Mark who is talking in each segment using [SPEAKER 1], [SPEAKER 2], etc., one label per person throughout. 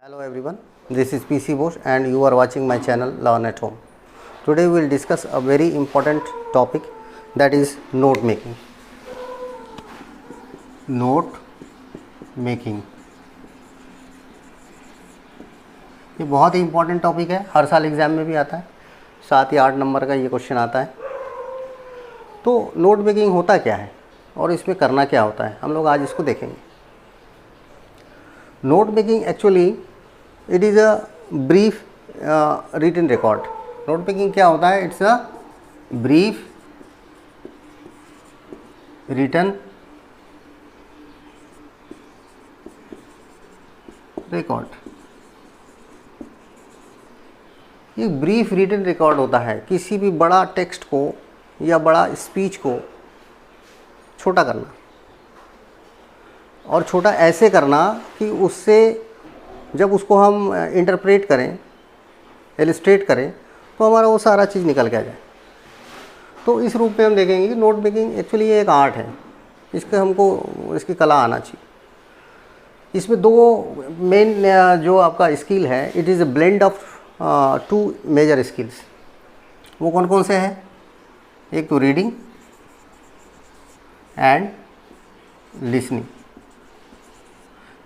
[SPEAKER 1] Hello everyone, this is PC Bose and you are watching my channel Learn at Home. Today we will discuss a very important topic, that is note making. Note making ये बहुत ही important topic है, हर साल exam में भी आता है, 7 या 8 number का ये क्वेश्चन आता है। तो नोट मेकिंग होता क्या है और इसमें करना क्या होता है, हम लोग आज इसको देखेंगे। Note making actually it is a brief written record. Note making क्या होता है? It's a brief written record. ये ब्रीफ रिटन रिकॉर्ड होता है किसी भी बड़ा टेक्स्ट को या बड़ा स्पीच को छोटा करना, और छोटा ऐसे करना कि उससे जब उसको हम इंटरप्रेट करें, इलस्ट्रेट करें, तो हमारा वो सारा चीज़ निकल के आ जाए। तो इस रूप में हम देखेंगे कि नोट मेकिंग एक्चुअली ये एक आर्ट है, इसकी कला आना चाहिए। इसमें दो मेन जो आपका स्किल है, it is a blend of 2 major skills. वो कौन कौन से हैं? एक तो रीडिंग एंड लिसनिंग।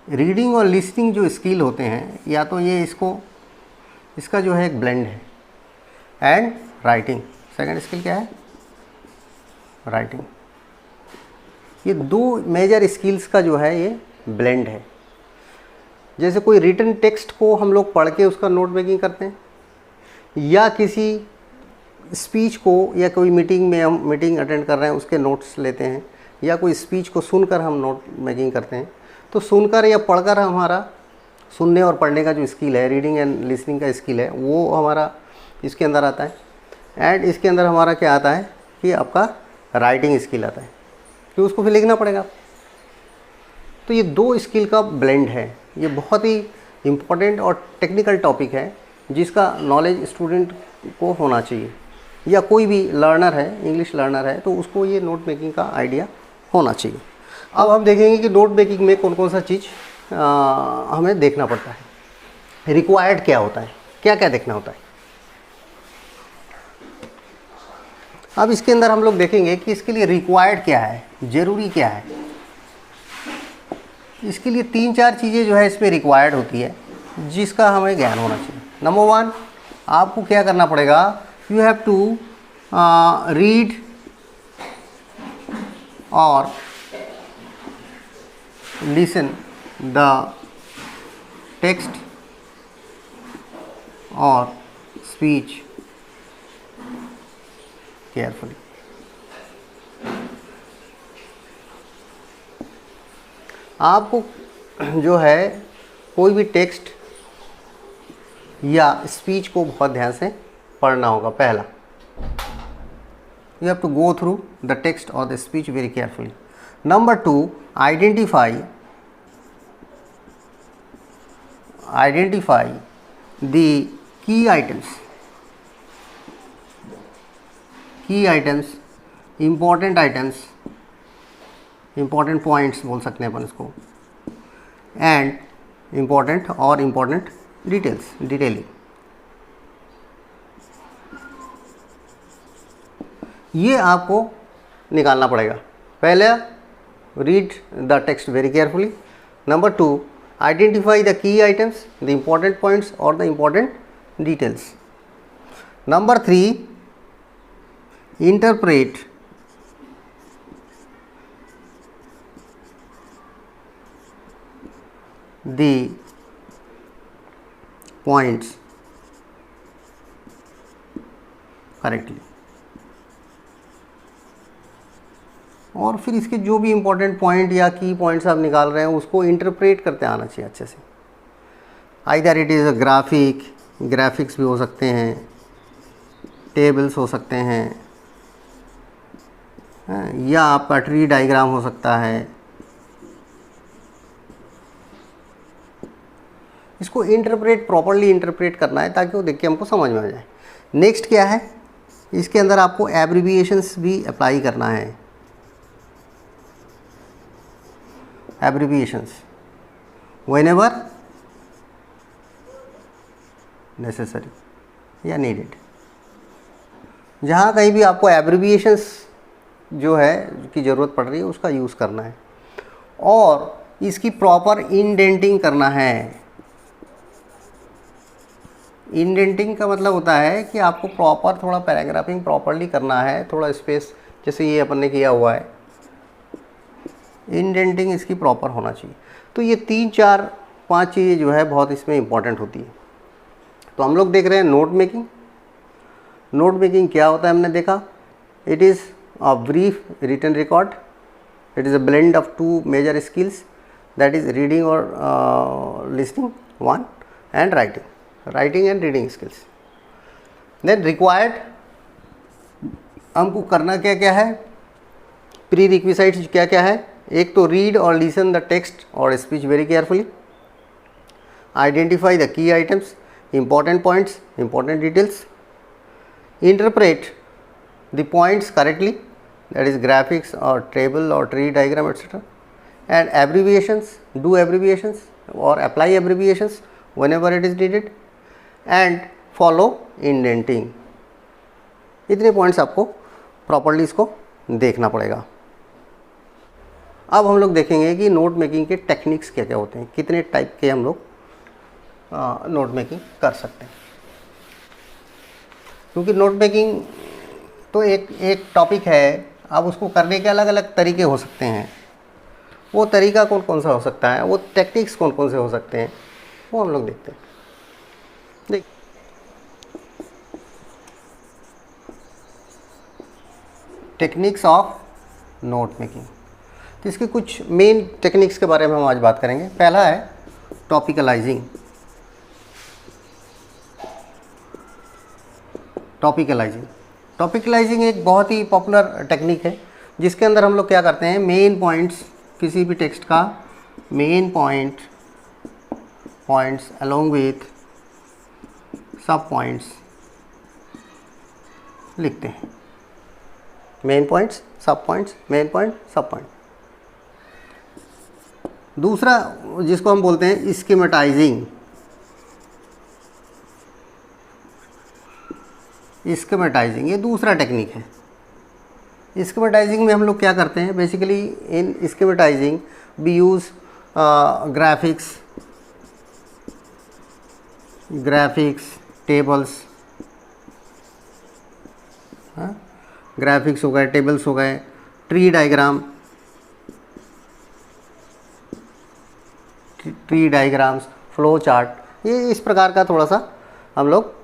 [SPEAKER 1] रीडिंग और लिसनिंग जो स्किल होते हैं, या तो ये इसका जो है एक ब्लेंड है। एंड राइटिंग, सेकंड स्किल क्या है? राइटिंग। ये 2 मेजर स्किल्स का जो है ये ब्लेंड है। जैसे कोई रिटन टेक्स्ट को हम लोग पढ़ के उसका नोट मेकिंग करते हैं, या किसी स्पीच को, या कोई मीटिंग में हम मीटिंग अटेंड कर रहे हैं उसके नोट्स लेते हैं, या कोई स्पीच को सुनकर हम नोट मेकिंग करते हैं। तो सुनकर या पढ़कर हमारा सुनने और पढ़ने का जो स्किल है, रीडिंग एंड लिसनिंग का स्किल है, वो हमारा इसके अंदर आता है। एंड इसके अंदर हमारा क्या आता है कि आपका राइटिंग स्किल आता है, कि उसको फिर लिखना पड़ेगा। तो ये 2 स्किल का ब्लेंड है। ये बहुत ही इम्पोर्टेंट और टेक्निकल टॉपिक है, जिसका नॉलेज स्टूडेंट को होना चाहिए, या कोई भी लर्नर है, इंग्लिश लर्नर है, तो उसको ये नोट मेकिंग का आइडिया होना चाहिए। अब हम देखेंगे कि नोट मेकिंग में कौन कौन सा चीज़ हमें देखना पड़ता है, रिक्वायर्ड क्या होता है, क्या क्या देखना होता है। अब इसके अंदर हम लोग देखेंगे कि इसके लिए रिक्वायर्ड क्या है, ज़रूरी क्या है। इसके लिए 3-4 चीज़ें जो है इसमें रिक्वायर्ड होती है, जिसका हमें ज्ञान होना चाहिए। नंबर 1, आपको क्या करना पड़ेगा? यू हैव टू रीड और listen the text or speech carefully। आपको जो है कोई भी टेक्स्ट या स्पीच को बहुत ध्यान से पढ़ना होगा। पहला, you have to go through the text or the speech very carefully। Number 2, identify the key items, important points बोल सकते हैं अपन इसको, and important detailing। ये आपको निकालना पड़ेगा। पहले read the text very carefully। Number 2, identify the key items, the important points or the important details। Number 3, interpret the points correctly। और फिर इसके जो भी इम्पोर्टेंट पॉइंट या की पॉइंट्स आप निकाल रहे हैं, उसको इंटरप्रेट करते आना चाहिए अच्छे से। Either it is a graphics भी हो सकते हैं, टेबल्स हो सकते हैं, या आपका ट्री डायग्राम हो सकता है। इसको प्रॉपर्ली इंटरप्रेट करना है, ताकि वो देख के हमको समझ में आ जाए। नेक्स्ट क्या है, इसके अंदर आपको एब्रिविएशंस भी अप्लाई करना है। abbreviations whenever नेसेसरी या नीडेड। जहाँ कहीं भी आपको एब्रिविएशंस जो है की ज़रूरत पड़ रही है उसका यूज़ करना है, और इसकी प्रॉपर इंडेंटिंग करना है। इंडेंटिंग का मतलब होता है कि आपको प्रॉपर थोड़ा पैराग्राफिंग प्रॉपरली करना है, थोड़ा स्पेस जैसे ये अपन ने किया हुआ है, इंडेंटिंग इसकी प्रॉपर होना चाहिए। तो ये 3-4-5 चीज़ें जो है बहुत इसमें इंपॉर्टेंट होती है। तो हम लोग देख रहे हैं नोट मेकिंग। नोट मेकिंग क्या होता है हमने देखा, it is a brief written record, it is a blend of 2 major skills, that is reading और listening 1 and writing and reading skills. Then required, हमको करना क्या क्या है, प्री रिक्विसाइट्स क्या क्या है। एक तो रीड और लिसन द टेक्स्ट और speech very carefully, identify the key items, important points, important details, interpret the points correctly, that is graphics और टेबल और tree diagram etcetera, and abbreviations, do abbreviations और apply abbreviations whenever it is needed, and follow indenting। इतने points आपको properly इसको देखना पड़ेगा। अब हम लोग देखेंगे कि नोट मेकिंग के टेक्निक्स क्या क्या होते हैं, कितने टाइप के हम लोग नोट मेकिंग कर सकते हैं। क्योंकि नोट मेकिंग तो एक टॉपिक है, अब उसको करने के अलग अलग तरीके हो सकते हैं। वो तरीका कौन कौन सा हो सकता है, वो टेक्निक्स कौन कौन से हो सकते हैं, वो हम लोग देखते हैं। देख, टेक्निक्स ऑफ नोट मेकिंग, तो इसके कुछ मेन टेक्निक्स के बारे में हम आज बात करेंगे। पहला है टॉपिकलाइजिंग। टॉपिकलाइजिंग एक बहुत ही पॉपुलर टेक्निक है, जिसके अंदर हम लोग क्या करते हैं, मेन पॉइंट्स किसी भी टेक्स्ट का मेन पॉइंट्स along with सब पॉइंट्स लिखते हैं। मेन पॉइंट्स, सब पॉइंट्स, मेन पॉइंट, सब पॉइंट। दूसरा जिसको हम बोलते हैं स्कीमेटाइजिंग। स्कीमेटाइजिंग ये दूसरा टेक्निक है। स्कीमेटाइजिंग में हम लोग क्या करते हैं, basically in schematizing we use graphics, tables, graphics हो गए, टेबल्स हो गए, ट्री डायग्राम्स, फ्लो चार्ट, ये इस प्रकार का थोड़ा सा हम लोग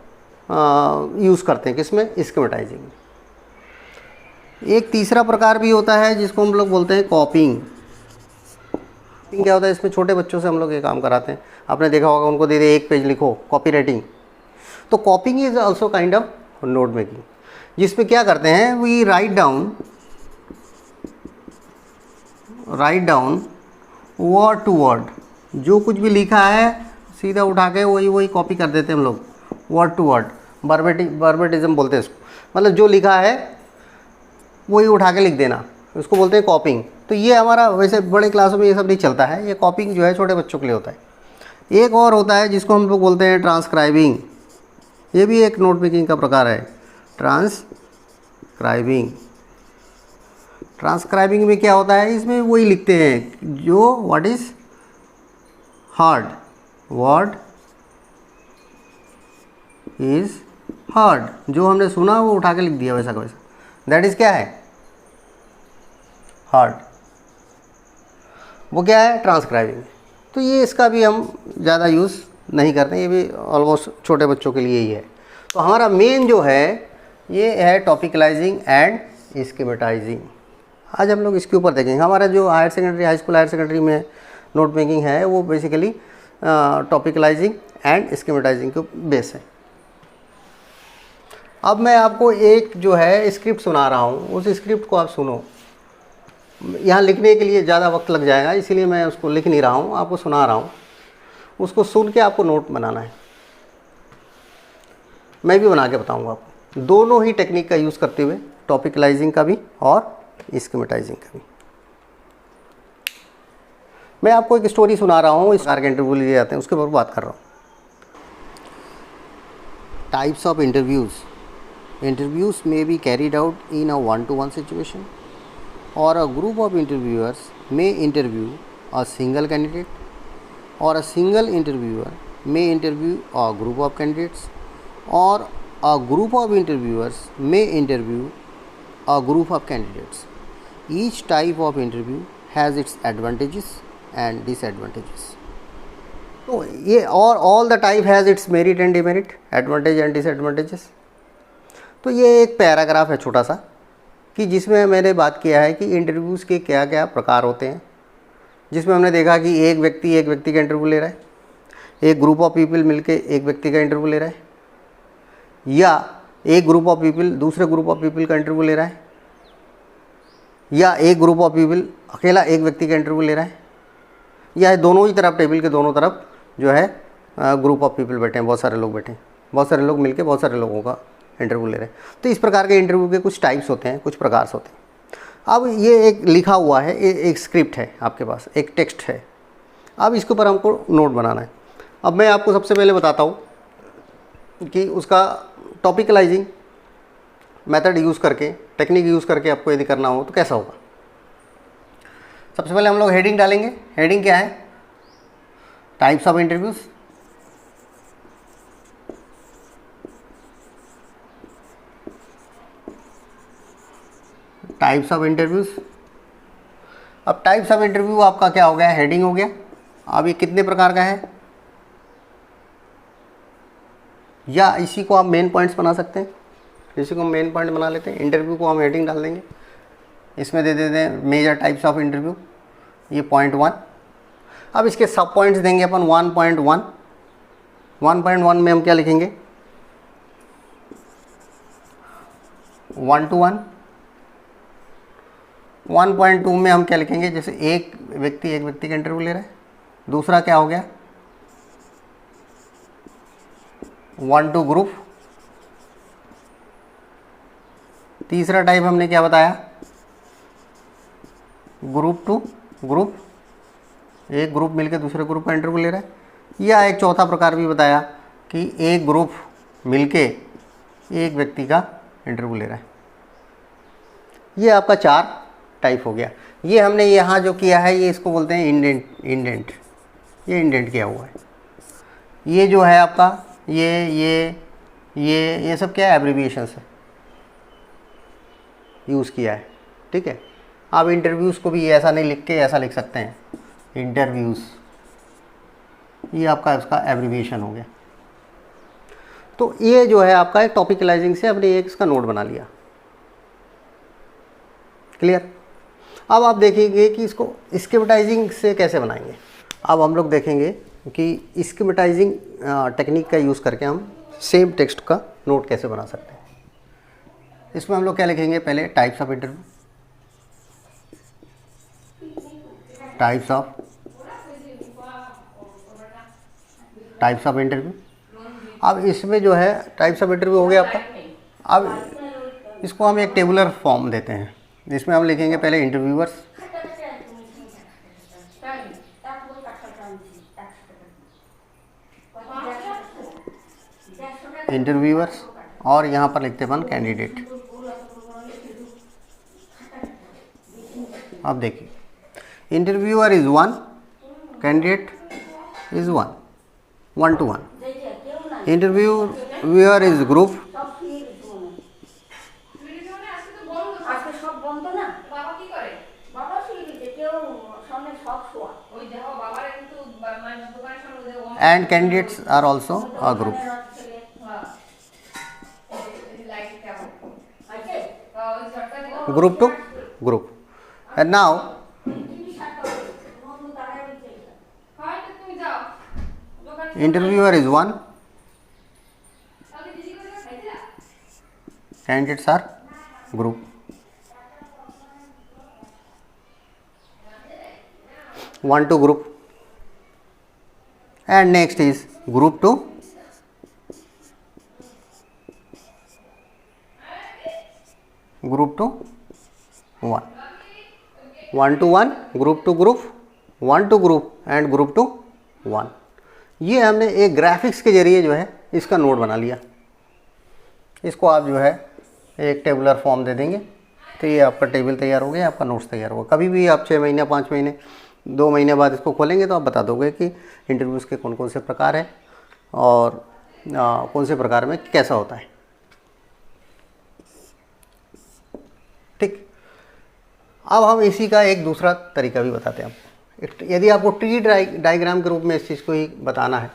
[SPEAKER 1] यूज़ करते हैं किसमें, स्कीमेटाइजिंग में। एक तीसरा प्रकार भी होता है जिसको हम लोग बोलते हैं कॉपिंग। क्या होता है, इसमें छोटे बच्चों से हम लोग ये काम कराते हैं। आपने देखा होगा, उनको दे दे 1 पेज लिखो, कॉपी राइटिंग। तो copying is also kind of note making, जिसमें क्या करते हैं, we write down word to word, जो कुछ भी लिखा है सीधा उठा के वही कॉपी कर देते हैं हम लोग, वर्ड टू वर्ड। वर्बेटिज्म बोलते हैं इसको, मतलब जो लिखा है वही उठा के लिख देना, उसको बोलते हैं कॉपिंग। तो ये हमारा वैसे बड़े क्लासों में ये सब नहीं चलता है, ये कॉपिंग जो है छोटे बच्चों के लिए होता है। एक और होता है जिसको हम लोग बोलते हैं ट्रांसक्राइबिंग, ये भी एक नोट मेकिंग का प्रकार है। ट्रांसक्राइबिंग में क्या होता है, इसमें वही लिखते हैं जो व्हाट इज़ हर्ड, जो हमने सुना वो उठा के लिख दिया वैसा का वैसा, दैट इज़ क्या है, हर्ड। वो क्या है, ट्रांसक्राइबिंग। तो ये इसका भी हम ज़्यादा यूज़ नहीं करते, ये भी ऑलमोस्ट छोटे बच्चों के लिए ही है। तो हमारा मेन जो है ये है टॉपिकलाइजिंग एंड स्कीमेटाइजिंग। आज हम लोग इसके ऊपर देखेंगे। हमारा जो हाई स्कूल हायर सेकेंडरी में नोट मेकिंग है वो बेसिकली टॉपिकलाइजिंग एंड स्कीमेटाइजिंग के बेस है। अब मैं आपको एक जो है स्क्रिप्ट सुना रहा हूँ, उस स्क्रिप्ट को आप सुनो। यहाँ लिखने के लिए ज़्यादा वक्त लग जाएगा, इसीलिए मैं उसको लिख नहीं रहा हूँ, आपको सुना रहा हूँ। उसको सुन के आपको नोट बनाना है, मैं भी बना के बताऊँगा आपको, दोनों ही टेक्निक का यूज़ करते हुए, टॉपिकलाइजिंग का भी और स्कीमेटाइजिंग का भी। मैं आपको एक स्टोरी सुना रहा हूँ, इस प्रकार के इंटरव्यू लिए जाते हैं उसके ऊपर बात कर रहा हूँ। types of interviews. Interviews may be carried out in a one-to-one situation, or a group of interviewers may interview a single candidate, or a single interviewer may interview a group of candidates, or a group of interviewers may interview a group of candidates. Each type of interview has its advantages and disadvantages. तो ये और all the type has its merit and demerit, advantage and disadvantages. तो ये एक paragraph है छोटा सा कि जिसमें मैंने बात किया है कि इंटरव्यूज़ के क्या क्या प्रकार होते हैं, जिसमें हमने देखा कि एक व्यक्ति का इंटरव्यू ले रहा है, एक ग्रुप ऑफ पीपल मिलके एक व्यक्ति का इंटरव्यू ले रहा है, या एक ग्रुप ऑफ पीपल दूसरे ग्रुप ऑफ पीपल का इंटरव्यू ले रहा है, या एक ग्रुप ऑफ पीपल अकेला एक व्यक्ति का इंटरव्यू ले रहा है, या दोनों ही तरफ टेबल के दोनों तरफ जो है ग्रुप ऑफ पीपल बैठे हैं, बहुत सारे लोग बैठे हैं, बहुत सारे लोग मिलके बहुत सारे लोगों का इंटरव्यू ले रहे हैं। तो इस प्रकार के इंटरव्यू के कुछ टाइप्स होते हैं, कुछ प्रकार होते हैं। अब ये एक लिखा हुआ है, एक स्क्रिप्ट है आपके पास, एक टेक्स्ट है। अब इसके ऊपर हमको नोट बनाना है। अब मैं आपको सबसे पहले बताता हूँ कि उसका टॉपिकलाइजिंग मेथड यूज़ करके, टेक्निक यूज़ करके आपको यदि करना हो तो कैसा होगा। सबसे पहले हम लोग हेडिंग डालेंगे। हेडिंग क्या है? Types of interviews. Types of interviews. अब टाइप्स ऑफ इंटरव्यू आपका क्या हो गया? हेडिंग हो गया। अब ये कितने प्रकार का है, या इसी को आप मेन पॉइंट्स बना सकते हैं। इसी को मेन पॉइंट बना लेते हैं। इंटरव्यू को हम हेडिंग डाल देंगे, इसमें दे देते हैं मेजर टाइप्स ऑफ इंटरव्यू, ये पॉइंट 1। अब इसके सब पॉइंट्स देंगे अपन 1.1। 1.1 में हम क्या लिखेंगे? 1 to 1। 1.2 में हम क्या लिखेंगे? जैसे एक व्यक्ति का इंटरव्यू ले रहा है। दूसरा क्या हो गया? 1 to ग्रुप। तीसरा टाइप हमने क्या बताया? ग्रुप टू ग्रुप, एक ग्रुप मिलकर दूसरे ग्रुप का इंटरव्यू ले रहा है। या एक चौथा प्रकार भी बताया कि एक ग्रुप मिलके एक व्यक्ति का इंटरव्यू ले रहा है। ये आपका 4 टाइप हो गया। ये हमने यहाँ जो किया है ये इसको बोलते हैं इंडेंट। ये इंडेंट किया हुआ है। ये जो है आपका ये सब क्या है? एब्रीविएशंस है, यूज़ किया है। ठीक है। आप इंटरव्यूज़ को भी ऐसा नहीं लिख के ऐसा लिख सकते हैं, इंटरव्यूज़। ये आपका इसका एब्रीविएशन हो गया। तो ये जो है आपका एक टॉपिकलाइजिंग से आपने एक इसका नोट बना लिया। क्लियर। अब आप देखेंगे कि इसको स्कीमेटाइजिंग से कैसे बनाएंगे। अब हम लोग देखेंगे कि स्कीमेटाइजिंग टेक्निक का यूज़ करके हम सेम टेक्स्ट का नोट कैसे बना सकते हैं। इसमें हम लोग क्या लिखेंगे? पहले types of interview, types of interview. अब इसमें जो है टाइप्स ऑफ इंटरव्यू हो गया आपका। अब इसको हम एक टेबुलर फॉर्म देते हैं, जिसमें हम लिखेंगे पहले इंटरव्यूअर्स, और यहाँ पर लिखते हैं कैंडिडेट। अब देखिए, interviewer is 1, candidate is 1 to 1। Interviewer is group, and candidates are also a group. Group to group. And now interviewer is 1, candidates are group. One to group, and next is group to one. 1 to 1, group to group, 1 to group and group to 1। ये हमने एक graphics के जरिए जो है इसका note बना लिया। इसको आप जो है एक टेबुलर फॉर्म दे देंगे तो ये आपका टेबल तैयार हो गया, आपका नोट्स तैयार होगा। कभी भी आप 6 महीने, 5 महीने, 2 महीने बाद इसको खोलेंगे तो आप बता दोगे कि इंटरव्यूज़ के कौन कौन से प्रकार हैं और कौन से प्रकार में कैसा होता है। ठीक, अब हम इसी का एक दूसरा तरीका भी बताते हैं आपको। यदि आपको ट्री डायग्राम के रूप में इस चीज़ को ही बताना है,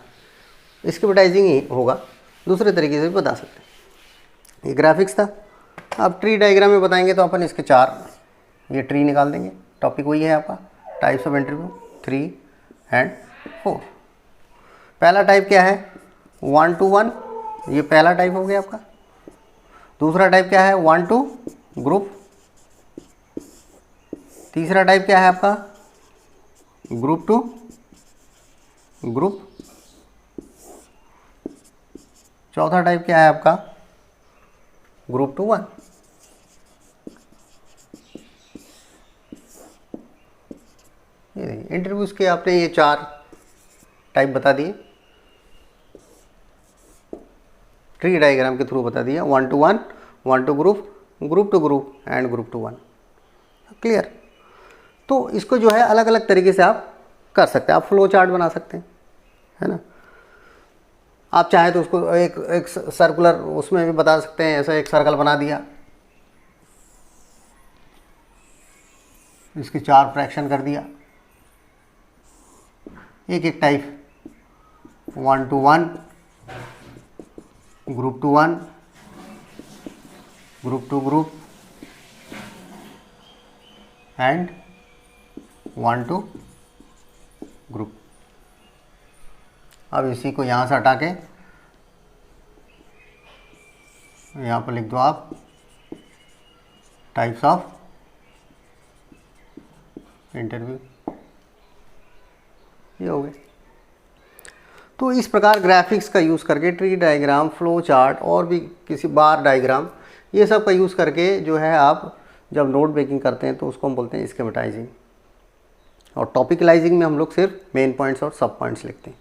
[SPEAKER 1] स्कीमेटाइजिंग ही होगा, दूसरे तरीके से भी बता सकते हैं। ये ग्राफिक्स था, अब ट्री डायग्राम में बताएंगे तो अपन इसके 4 ये ट्री निकाल देंगे। टॉपिक वही है आपका, टाइप्स ऑफ इंटरव्यू 3 एंड 4। पहला टाइप क्या है, 1 to 1, ये पहला टाइप हो गया आपका। दूसरा टाइप क्या है, 1 to ग्रुप। तीसरा टाइप क्या है आपका, ग्रुप टू ग्रुप। चौथा टाइप क्या है आपका, ग्रुप टू 1। ये देखिए इंटरव्यूज़ के आपने ये 4 टाइप बता दिए, ट्री डायग्राम के थ्रू बता दिया। 1 to 1, 1 to group, group to group and group to 1। Clear. तो इसको जो है अलग अलग तरीके से आप कर सकते हैं। आप फ्लो चार्ट बना सकते हैं, है ना। आप चाहें तो उसको एक सर्कुलर उसमें भी बता सकते हैं। ऐसा एक सर्कल बना दिया, इसके 4 फ्रैक्शन कर दिया, एक एक type 1 to 1, group to 1, group to group and 1 to group. अब इसी को यहाँ से हटा के यहाँ पर लिख दो आप टाइप्स ऑफ इंटरव्यू। ये हो गए। तो इस प्रकार ग्राफिक्स का यूज़ करके ट्री डायग्राम, फ्लो चार्ट और भी किसी बार डायग्राम, ये सब का यूज़ करके जो है आप जब नोट मेकिंग करते हैं तो उसको हम बोलते हैं स्कीमेटाइजिंग। और टॉपिकलाइजिंग में हम लोग सिर्फ मेन पॉइंट्स और सब पॉइंट्स लिखते हैं।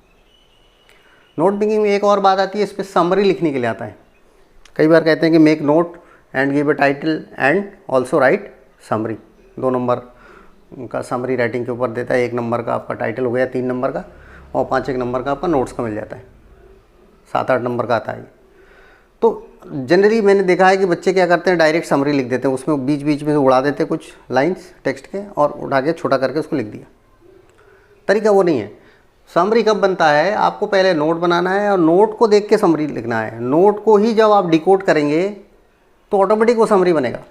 [SPEAKER 1] नोट मेकिंग में एक और बात आती है, इस पर समरी लिखने के लिए आता है। कई बार कहते हैं कि make note and give a title and also right summary. 2 number का समरी राइटिंग के ऊपर देता है, 1 नंबर का आपका टाइटल हो गया, 3 नंबर का, और 5-1 नंबर का आपका नोट्स का मिल जाता है। 7-8 नंबर का आता है। तो जनरली मैंने देखा है कि बच्चे क्या करते हैं, डायरेक्ट समरी लिख देते हैं, उसमें बीच बीच में से उड़ा देते हैं कुछ लाइंस टेक्स्ट के और उठा के छोटा करके उसको लिख दिया। तरीका वो नहीं है। समरी कब बनता है, आपको पहले नोट बनाना है और नोट को देख के समरी लिखना है। नोट को ही जब आप डिकोड करेंगे तो ऑटोमेटिक वो समरी बनेगा।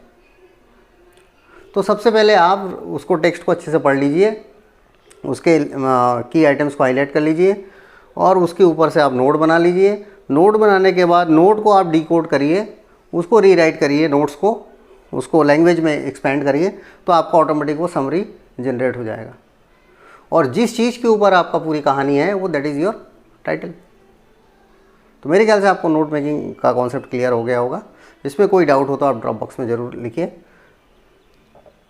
[SPEAKER 1] तो सबसे पहले आप उसको टेक्स्ट को अच्छे से पढ़ लीजिए, उसके की आइटम्स को हाईलाइट कर लीजिए और उसके ऊपर से आप नोट बना लीजिए। नोट बनाने के बाद नोट को आप डिकोड करिए, उसको रीराइट करिए, नोट्स को उसको लैंग्वेज में एक्सपेंड करिए, तो आपका ऑटोमेटिक वो समरी जनरेट हो जाएगा। और जिस चीज़ के ऊपर आपका पूरी कहानी है वो दैट इज़ योर टाइटल। तो मेरे ख्याल से आपको नोट मेकिंग का कॉन्सेप्ट क्लियर हो गया होगा। इसमें कोई डाउट हो तो आप ड्रॉप बॉक्स में ज़रूर लिखिए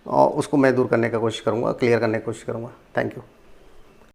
[SPEAKER 1] और उसको मैं दूर करने का कोशिश करूँगा, क्लियर करने की कोशिश करूँगा। Thank you.